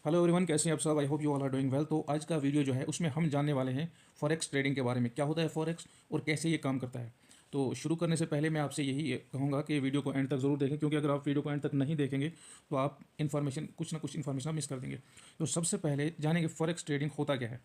Hello everyone, कैसे हैं आप सब। I hope you all are doing well. तो आज का वीडियो जो है उसमें हम जानने वाले हैं फॉरेक्स ट्रेडिंग के बारे में, क्या होता है फॉरेक्स और कैसे ये काम करता है। तो शुरू करने से पहले मैं आपसे यही कहूँगा कि वीडियो को एंड तक ज़रूर देखें, क्योंकि अगर आप वीडियो को एंड तक नहीं देखेंगे तो आप इन्फॉर्मेशन कुछ ना कुछ इन्फॉर्मेशन आप मिस कर देंगे। तो सबसे पहले जानेंगे फॉरेक्स ट्रेडिंग होता क्या है।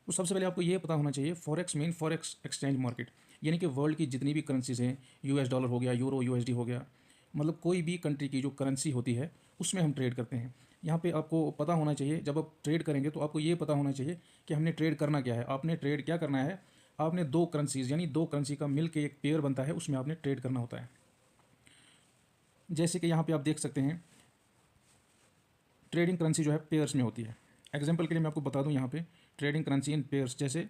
तो सबसे पहले आपको ये पता होना चाहिए forex mean forex exchange market, यानी कि वर्ल्ड की जितनी भी करेंसीज हैं, यूएस डॉलर हो गया, यूरो यूएसडी हो गया, मतलब कोई भी कंट्री की जो करेंसी होती है उसमें हम ट्रेड करते हैं। यहाँ पे आपको पता होना चाहिए, जब आप ट्रेड करेंगे तो आपको ये पता होना चाहिए कि हमने ट्रेड करना क्या है। आपने ट्रेड क्या करना है, आपने दो करेंसीज यानी दो करेंसी का मिल के एक पेयर बनता है, उसमें आपने ट्रेड करना होता है। जैसे कि यहाँ पे आप देख सकते हैं ट्रेडिंग करेंसी जो है पेयर्स में होती है। एग्जाम्पल के लिए मैं आपको बता दूँ, यहाँ पे ट्रेडिंग करेंसी इन पेयर्स जैसे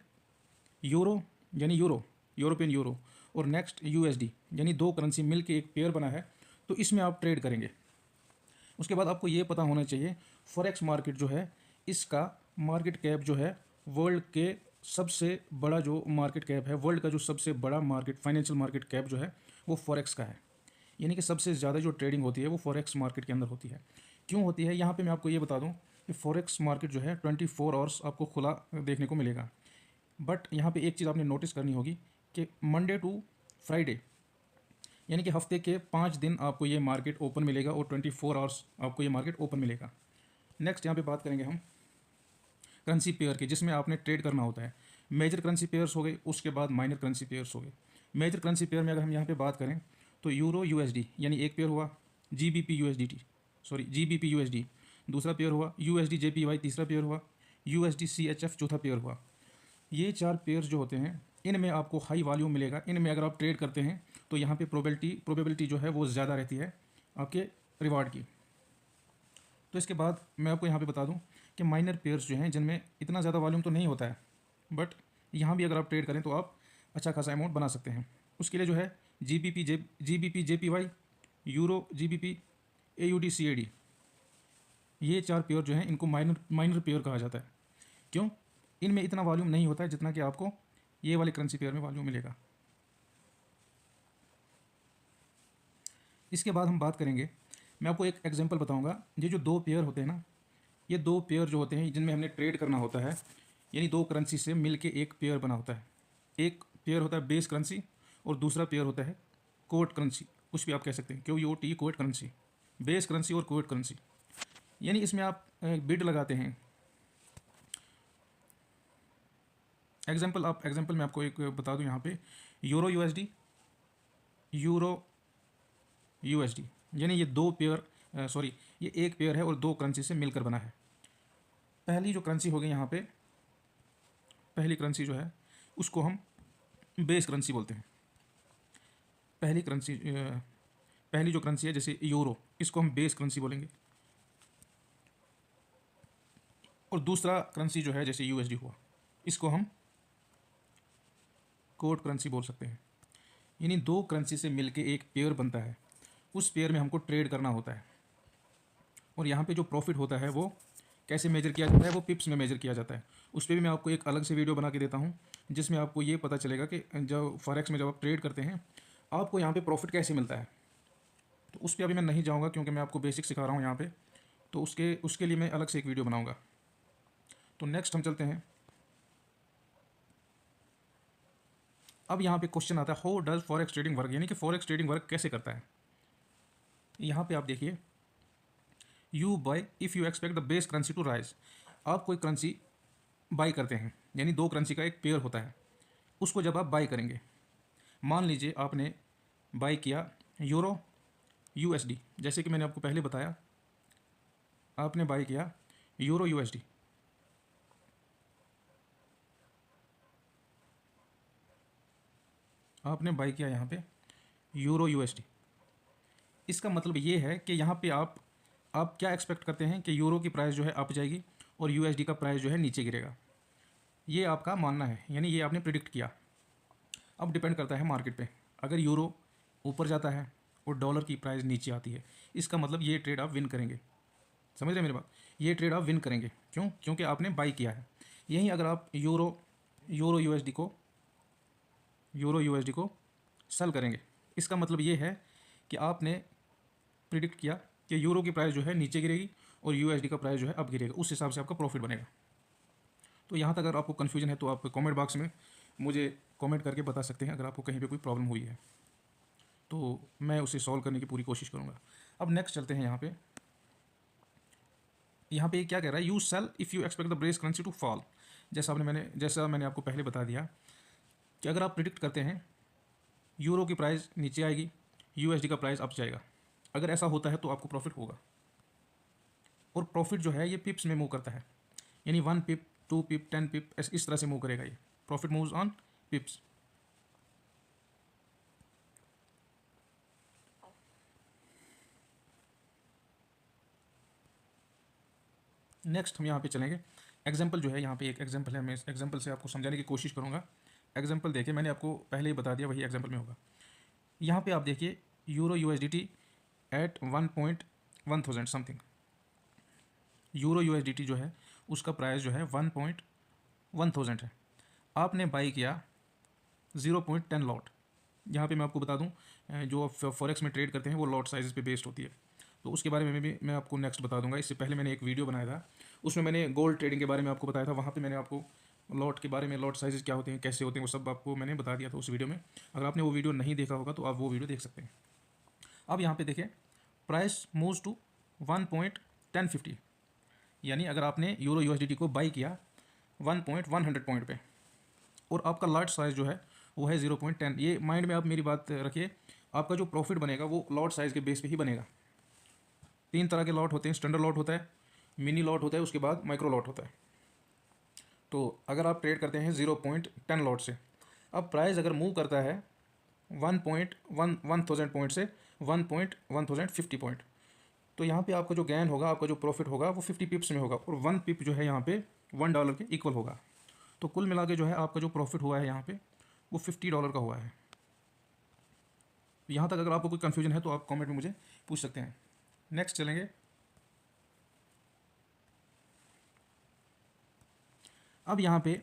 यूरो यानी यूरोपियन यूरो और नेक्स्ट यूएसडी, यानी दो करेंसी मिल के एक पेयर बना है, तो इसमें आप ट्रेड करेंगे। उसके बाद आपको ये पता होना चाहिए फॉरेक्स मार्केट जो है इसका मार्केट कैप जो है वर्ल्ड के सबसे बड़ा जो मार्केट कैप है, वर्ल्ड का जो सबसे बड़ा मार्केट फाइनेंशियल मार्केट कैप जो है वो फॉरेक्स का है। यानी कि सबसे ज़्यादा जो ट्रेडिंग होती है वो फॉरेक्स मार्केट के अंदर होती है। क्यों होती है, यहाँ पे मैं आपको ये बता दूँ कि फॉरेक्स मार्केट जो है 24 आवर्स आपको खुला देखने को मिलेगा। बट यहाँ पे एक चीज़ आपने नोटिस करनी होगी कि मंडे टू फ्राइडे यानी कि हफ्ते के 5 दिन आपको ये मार्केट ओपन मिलेगा और 24 आवर्स आपको ये मार्केट ओपन मिलेगा। नेक्स्ट यहाँ पे बात करेंगे हम करेंसी पेयर की, जिसमें आपने ट्रेड करना होता है। मेजर करेंसी पेयर्स हो गए, उसके बाद माइनर करेंसी पेयर्स हो गए। मेजर करेंसी पेयर में अगर हम यहाँ पे बात करें तो यूरो यूएसडी यानी एक पेयर हुआ, जीबीपी यूएसडी दूसरा पेयर हुआ, यूएसडी जेपीवाई तीसरा पेयर हुआ, यूएसडी सीएचएफ चौथा पेयर हुआ। ये चार पेयर्स जो होते हैं इनमें आपको हाई वॉल्यूम मिलेगा। इनमें अगर आप ट्रेड करते हैं तो यहाँ पे प्रोबेबिलिटी जो है वो ज़्यादा रहती है आपके रिवार्ड की। तो इसके बाद मैं आपको यहाँ पे बता दूँ कि माइनर पेयर्स जो हैं जिनमें इतना ज़्यादा वॉल्यूम तो नहीं होता है, बट यहाँ भी अगर आप ट्रेड करें तो आप अच्छा खासा अमाउंट बना सकते हैं। उसके लिए जो है GBP JPY, euro GBP, AUD CAD, ये चार पेयर जो हैं इनको माइनर माइनर पेयर कहा जाता है। क्यों, इनमें इतना वॉल्यूम नहीं होता है जितना कि आपको ये वाले करेंसी पेयर में वॉल्यूम मिलेगा। इसके बाद हम बात करेंगे, मैं आपको एक एग्जांपल बताऊंगा। ये जो दो पेयर होते हैं ना, ये दो पेयर जो होते हैं जिनमें हमने ट्रेड करना होता है, यानी दो करेंसी से मिल के एक पेयर बना होता है। एक पेयर होता है बेस करेंसी और दूसरा पेयर होता है कोट करेंसी, कुछ भी आप कह सकते हैं, QUOT quote currency. Base currency और कोट करेंसी यानी इसमें आप बिड लगाते हैं। एग्जांपल मैं आपको एक बता दूं, यहाँ पे यूरो यूएसडी, यूरो यूएसडी, यानी ये दो पेयर ये एक पेयर है और दो करेंसी से मिलकर बना है। पहली जो करेंसी होगी यहाँ पे, पहली करेंसी जो है उसको हम बेस करेंसी बोलते हैं। पहली जो करेंसी है जैसे यूरो, इसको हम बेस करेंसी बोलेंगे। और दूसरा करेंसी जो है जैसे यूएसडी हुआ, इसको हम कोट करेंसी बोल सकते हैं। यानी दो करेंसी से मिलके एक पेयर बनता है, उस पेयर में हमको ट्रेड करना होता है। और यहाँ पे जो प्रॉफिट होता है वो कैसे मेजर किया जाता है, वो पिप्स में मेजर किया जाता है। उस पर भी मैं आपको एक अलग से वीडियो बना के देता हूँ, जिसमें आपको ये पता चलेगा कि जब फॉरेक्स में जब आप ट्रेड करते हैं आपको यहाँ पे प्रॉफिट कैसे मिलता है। तो उस पर अभी मैं नहीं जाऊँगा, क्योंकि मैं आपको बेसिक सिखा रहा हूँ यहाँ पे, तो उसके लिए मैं अलग से एक वीडियो बनाऊँगा। तो नेक्स्ट हम चलते हैं। अब यहाँ पे क्वेश्चन आता है, how does forex trading work, यानी कि फॉरेक्स ट्रेडिंग वर्क कैसे करता है। यहाँ पे आप देखिए, you buy if you expect the base currency to rise. आप कोई करेंसी बाई करते हैं, यानी दो करेंसी का एक पेयर होता है, उसको जब आप बाई करेंगे, मान लीजिए आपने बाई किया यूरो यूएसडी, जैसे कि मैंने आपको पहले बताया, आपने बाई किया यूरो यूएसडी। आपने बाई किया यहाँ पे यूरो यूएसडी। इसका मतलब ये है कि यहाँ पे आप क्या एक्सपेक्ट करते हैं कि यूरो की प्राइस जो है अप जाएगी और यूएसडी का प्राइस जो है नीचे गिरेगा। ये आपका मानना है, यानी ये आपने प्रिडिक्ट किया। अब डिपेंड करता है मार्केट पे, अगर यूरो ऊपर जाता है और डॉलर की प्राइस नीचे आती है, इसका मतलब ये ट्रेड आप विन करेंगे। समझ रहे हैं मेरी बात, ये ट्रेड आप विन करेंगे। क्यों, क्योंकि आपने बाई किया है। यहीं अगर आप यूरो यूएसडी को सेल करेंगे, इसका मतलब ये है कि आपने प्रिडिक्ट किया कि यूरो की प्राइस जो है नीचे गिरेगी और यूएसडी का प्राइस जो है अब गिरेगा, उस हिसाब से आपका प्रॉफिट बनेगा। तो यहाँ तक अगर आपको कन्फ्यूजन है तो आप कमेंट बॉक्स में मुझे कमेंट करके बता सकते हैं, अगर आपको कहीं पे कोई प्रॉब्लम हुई है तो मैं उसे सॉल्व करने की पूरी कोशिश करूँगा। अब नेक्स्ट चलते हैं यहाँ पे क्या कह रहा है, you sell if you expect the base currency to fall. जैसा मैंने आपको पहले बता दिया कि अगर आप प्रिडिक्ट करते हैं यूरो की प्राइस नीचे आएगी, यूएसडी का प्राइस अप जाएगा, अगर ऐसा होता है तो आपको प्रॉफिट होगा। और प्रॉफिट जो है ये पिप्स में मूव करता है, यानी 1 पिप, 2 पिप, 10 पिप, इस तरह से मूव करेगा ये। Profit moves on पिप्स। नेक्स्ट हम यहाँ पे चलेंगे, एग्जाम्पल जो है यहाँ पे एक एग्जाम्पल है, मैं इस एग्जाम्पल से आपको समझाने की कोशिश करूँगा। एग्जाम्पल देखिए, मैंने आपको पहले ही बता दिया, वही एग्जाम्पल में होगा। यहाँ पे आप देखिए euro USDT at 1.1000 something, euro USDT जो है उसका प्राइस जो है 1.1000 है। आपने बाई किया 0.10 लॉट। यहाँ पे मैं आपको बता दूँ, जो आप फॉरेक्स में ट्रेड करते हैं वो लॉट साइज़ पे बेस्ड होती है, तो उसके बारे में भी मैं आपको नेक्स्ट बता दूंगा। इससे पहले मैंने एक वीडियो बनाया था, उसमें मैंने गोल्ड ट्रेडिंग के बारे में आपको बताया था। वहाँ पे मैंने आपको लॉट के बारे में, लॉट साइजेस क्या होते हैं, कैसे होते हैं, वो सब आपको मैंने बता दिया था उस वीडियो में। अगर आपने वो वीडियो नहीं देखा होगा तो आप वो वीडियो देख सकते हैं। अब यहाँ पे देखिए प्राइस मूव्स टू 1.1050, यानी अगर आपने यूरो यूएसडीटी को बाई किया 1.100 पॉइंट पे, और आपका लॉट साइज़ जो है वो है 0.10। ये माइंड में आप मेरी बात रखिए, आपका जो प्रॉफिट बनेगा वो लॉट साइज़ के बेस पे ही बनेगा। 3 तरह के लॉट होते हैं, स्टैंडर्ड लॉट होता है, मिनी लॉट होता है, उसके बाद माइक्रो लॉट होता है। तो अगर आप ट्रेड करते हैं 0.10 लॉट से, अब प्राइस अगर मूव करता है 1.1000 पॉइंट से 1.1050 पॉइंट, तो यहाँ पे आपका जो गेन होगा, आपका जो प्रॉफिट होगा वो 50 पिप्स में होगा, और 1 पिप जो है यहाँ पे $1 के इक्वल होगा। तो कुल मिला के जो है आपका जो प्रॉफिट हुआ है यहाँ पे वो $50 का हुआ है। यहाँ तक अगर आपको कोई कन्फ्यूजन है तो आप कमेंट में मुझे पूछ सकते हैं। नेक्स्ट चलेंगे, अब यहाँ पे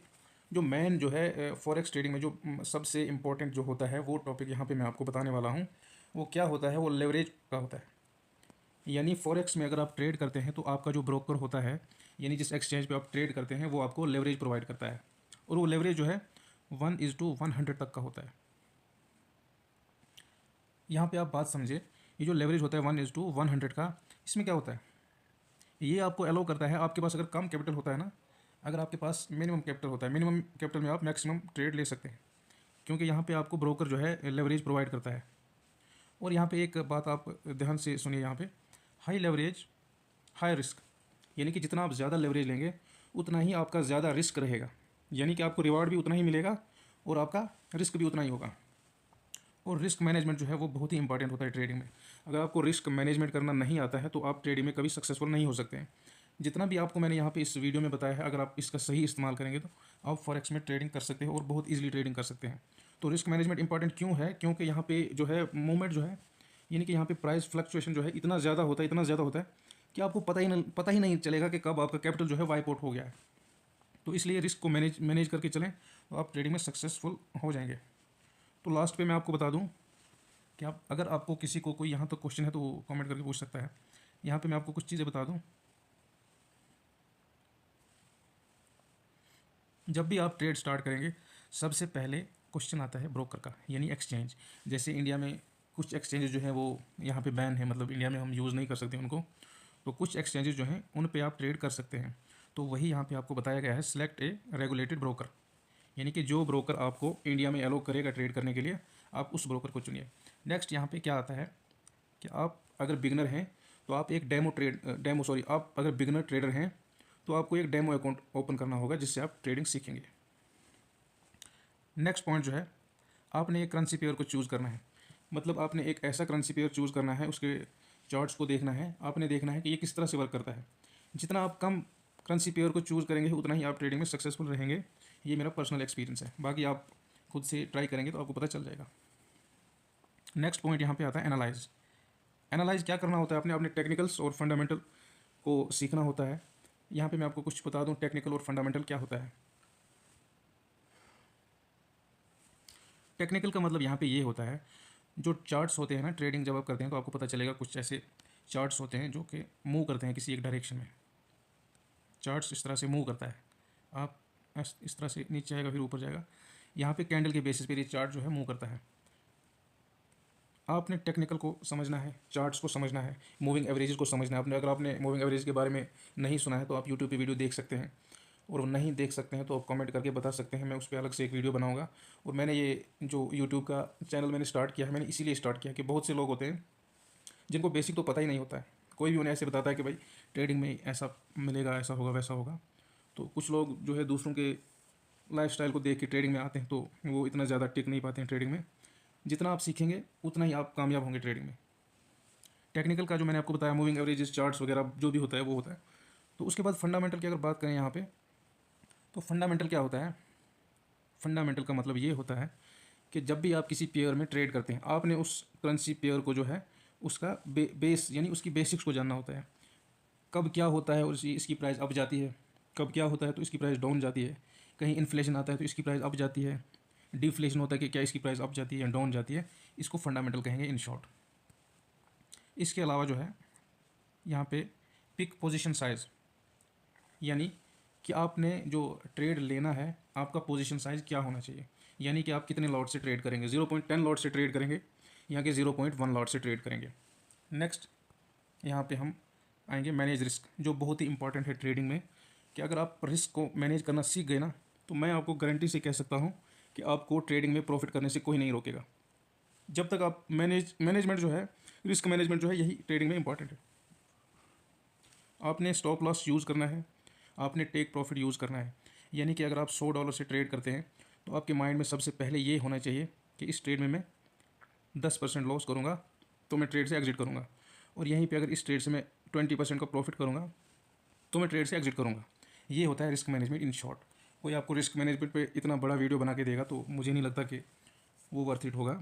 जो मेन जो है फॉरेक्स ट्रेडिंग में जो सबसे इम्पोर्टेंट जो होता है वो टॉपिक यहाँ पे मैं आपको बताने वाला हूँ। वो क्या होता है, वो लेवरेज का होता है। यानी फॉरेक्स में अगर आप ट्रेड करते हैं तो आपका जो ब्रोकर होता है, यानी जिस एक्सचेंज पे आप ट्रेड करते हैं, वो आपको लेवरेज प्रोवाइड करता है, और वो लेवरेज जो है 1:100 तक का होता है। यहाँ पे आप बात समझे, ये जो लेवरेज होता है 1:100 का, इसमें क्या होता है, ये आपको अलाउ करता है, आपके पास अगर कम कैपिटल होता है ना, अगर आपके पास मिनिमम कैपिटल होता है, मिनिमम कैपिटल में आप मैक्सिमम ट्रेड ले सकते हैं, क्योंकि यहाँ पे आपको ब्रोकर जो है लेवरेज प्रोवाइड करता है। और यहाँ पे एक बात आप ध्यान से सुनिए, यहाँ पे हाई लेवरेज हाई रिस्क, यानी कि जितना आप ज़्यादा लेवरेज लेंगे उतना ही आपका ज़्यादा रिस्क रहेगा, यानी कि आपको रिवार्ड भी उतना ही मिलेगा और आपका रिस्क भी उतना ही होगा। और रिस्क मैनेजमेंट जो है वो बहुत ही इंपॉर्टेंट होता है ट्रेडिंग में। अगर आपको रिस्क मैनेजमेंट करना नहीं आता है तो आप ट्रेडिंग में कभी सक्सेसफुल नहीं हो सकते हैं। जितना भी आपको मैंने यहाँ पे इस वीडियो में बताया है, अगर आप इसका सही इस्तेमाल करेंगे तो आप फॉरेक्स में ट्रेडिंग कर सकते हैं और बहुत ईजिली ट्रेडिंग कर सकते हैं। तो रिस्क मैनेजमेंट इंपॉर्टेंट क्यों है, क्योंकि यहाँ पे जो है मूवमेंट जो है, यानी कि यहाँ पे प्राइस फ्लक्चुएशन जो है इतना ज़्यादा होता है कि आपको पता ही नहीं चलेगा कि कब आपका कैपिटल जो है वाइप आउट हो गया है। तो इसलिए रिस्क को मैनेज करके चलें तो आप ट्रेडिंग में सक्सेसफुल हो जाएंगे। तो लास्ट पे मैं आपको बता दूँ कि आप, अगर आपको किसी को कोई यहाँ तक क्वेश्चन है तो वो कमेंट करके पूछ सकता है। यहाँ पे मैं आपको कुछ चीज़ें बता दूँ। जब भी आप ट्रेड स्टार्ट करेंगे सबसे पहले क्वेश्चन आता है ब्रोकर का, यानी एक्सचेंज। जैसे इंडिया में कुछ एक्सचेंजेस जो हैं वो यहाँ पे बैन है, मतलब इंडिया में हम यूज़ नहीं कर सकते उनको, तो कुछ एक्सचेंजेस जो हैं उन पे आप ट्रेड कर सकते हैं। तो वही यहाँ पे आपको बताया गया है, सिलेक्ट ए रेगुलेटेड ब्रोकर, यानी कि जो ब्रोकर आपको इंडिया में अलाउ करेगा ट्रेड करने के लिए, आप उस ब्रोकर को चुनिए। नेक्स्ट यहाँ पे क्या आता है कि आप अगर बिगनर हैं तो आप एक आप अगर बिगनर ट्रेडर हैं तो आपको एक डेमो अकाउंट ओपन करना होगा, जिससे आप ट्रेडिंग सीखेंगे। नेक्स्ट पॉइंट जो है, आपने एक करेंसी पेयर को चूज़ करना है, मतलब आपने एक ऐसा करेंसी पेयर चूज़ करना है, उसके चार्ट्स को देखना है, आपने देखना है कि ये किस तरह से वर्क करता है। जितना आप कम करेंसी पेयर को चूज़ करेंगे उतना ही आप ट्रेडिंग में सक्सेसफुल रहेंगे। ये मेरा पर्सनल एक्सपीरियंस है, बाकी आप खुद से ट्राई करेंगे तो आपको पता चल जाएगा। नेक्स्ट पॉइंट यहाँ पे आता है एनालाइज। एनालाइज क्या करना होता है, आपने अपने टेक्निकल्स और फंडामेंटल को सीखना होता है। यहाँ पे मैं आपको कुछ बता दूँ टेक्निकल और फंडामेंटल क्या होता है। टेक्निकल का मतलब यहाँ पे ये होता है, जो चार्ट्स होते हैं ना, ट्रेडिंग जब आप करते हैं तो आपको पता चलेगा कुछ ऐसे चार्ट्स होते हैं जो कि मूव करते हैं किसी एक डायरेक्शन में। चार्ट्स इस तरह से मूव करता है, आप इस तरह से नीचे आएगा फिर ऊपर जाएगा। यहाँ पे कैंडल के बेसिस पे ये चार्ट जो है मूव करता है। आपने टेक्निकल को समझना है, चार्ट्स को समझना है, मूविंग एवरेजेस को समझना है। अगर आपने मूविंग एवरेज के बारे में नहीं सुना है तो आप यूट्यूब पे वीडियो देख सकते हैं, और नहीं देख सकते हैं तो आप कमेंट करके बता सकते हैं, मैं उस पर अलग से एक वीडियो बनाऊंगा। और मैंने ये जो यूट्यूब का चैनल मैंने स्टार्ट किया है, मैंने इसीलिए स्टार्ट किया कि बहुत से लोग होते हैं जिनको बेसिक तो पता ही नहीं होता है। कोई भी उन्हें ऐसे बताता है कि भाई ट्रेडिंग में ऐसा मिलेगा, ऐसा होगा, वैसा होगा। तो कुछ लोग जो है दूसरों के लाइफस्टाइल को देख के ट्रेडिंग में आते हैं, तो वो इतना ज़्यादा टिक नहीं पाते हैं ट्रेडिंग में। जितना आप सीखेंगे उतना ही आप कामयाब होंगे ट्रेडिंग में। टेक्निकल का जो मैंने आपको बताया, मूविंग एवरेजेस, चार्ट्स वगैरह जो भी होता है वो होता है। तो उसके बाद फंडामेंटल की अगर बात करें यहाँ पे, तो फंडामेंटल क्या होता है? फंडामेंटल का मतलब ये होता है कि जब भी आप किसी पेयर में ट्रेड करते हैं, आपने उस करेंसी पेयर को जो है उसका बेस यानी उसकी बेसिक्स को जानना होता है। कब क्या होता है और इसकी प्राइस अप जाती है, कब क्या होता है तो इसकी प्राइस डाउन जाती है, कहीं इन्फ्लेशन आता है तो इसकी प्राइस अप जाती है, डिफ्लेशन होता है कि क्या इसकी प्राइस अप जाती है या डाउन जाती है। इसको फंडामेंटल कहेंगे इन शॉर्ट। इसके अलावा जो है यहाँ पे पिक पोजीशन साइज़, यानी कि आपने जो ट्रेड लेना है आपका पोजीशन साइज़ क्या होना चाहिए, यानी कि आप कितने लॉट से ट्रेड करेंगे। 0.10 लॉट से ट्रेड करेंगे या कि 0.1 लॉट से ट्रेड करेंगे। नेक्स्ट यहाँ पे हम आएंगे मैनेज रिस्क, जो बहुत ही इंपॉर्टेंट है ट्रेडिंग में, कि अगर आप रिस्क को मैनेज करना सीख गए ना, तो मैं आपको गारंटी से कह सकता हूँ कि आपको ट्रेडिंग में प्रॉफिट करने से कोई नहीं रोकेगा। जब तक आप मैनेजमेंट जो है, रिस्क मैनेजमेंट जो है, यही ट्रेडिंग में इंपॉर्टेंट है। आपने स्टॉप लॉस यूज़ करना है, आपने टेक प्रॉफिट यूज़ करना है। यानी कि अगर आप $100 से ट्रेड करते हैं तो आपके माइंड में सबसे पहले ये होना चाहिए कि इस ट्रेड में मैं 10% लॉस करूँगा तो मैं ट्रेड से एग्जिट करूँगा, और यहीं पे अगर इस ट्रेड से मैं 20% का प्रॉफिट करूँगा तो मैं ट्रेड से एग्जिट करूँगा। ये होता है रिस्क मैनेजमेंट इन शॉर्ट। कोई आपको रिस्क मैनेजमेंट पे इतना बड़ा वीडियो बना के देगा तो मुझे नहीं लगता कि वो वर्थ इट होगा।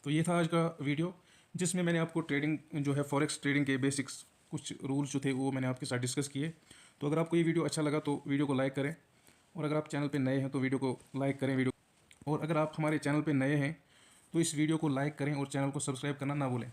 तो ये था आज का वीडियो, जिसमें मैंने आपको ट्रेडिंग जो है फॉरेक्स ट्रेडिंग के बेसिक्स कुछ रूल्स जो थे वो मैंने आपके साथ डिस्कस किए। तो अगर आपको ये वीडियो अच्छा लगा तो वीडियो को लाइक करें, और अगर आप चैनल पे नए हैं तो वीडियो को लाइक करें और अगर आप हमारे चैनल पे नए हैं तो इस वीडियो को लाइक करें और चैनल को सब्सक्राइब करना ना भूलें।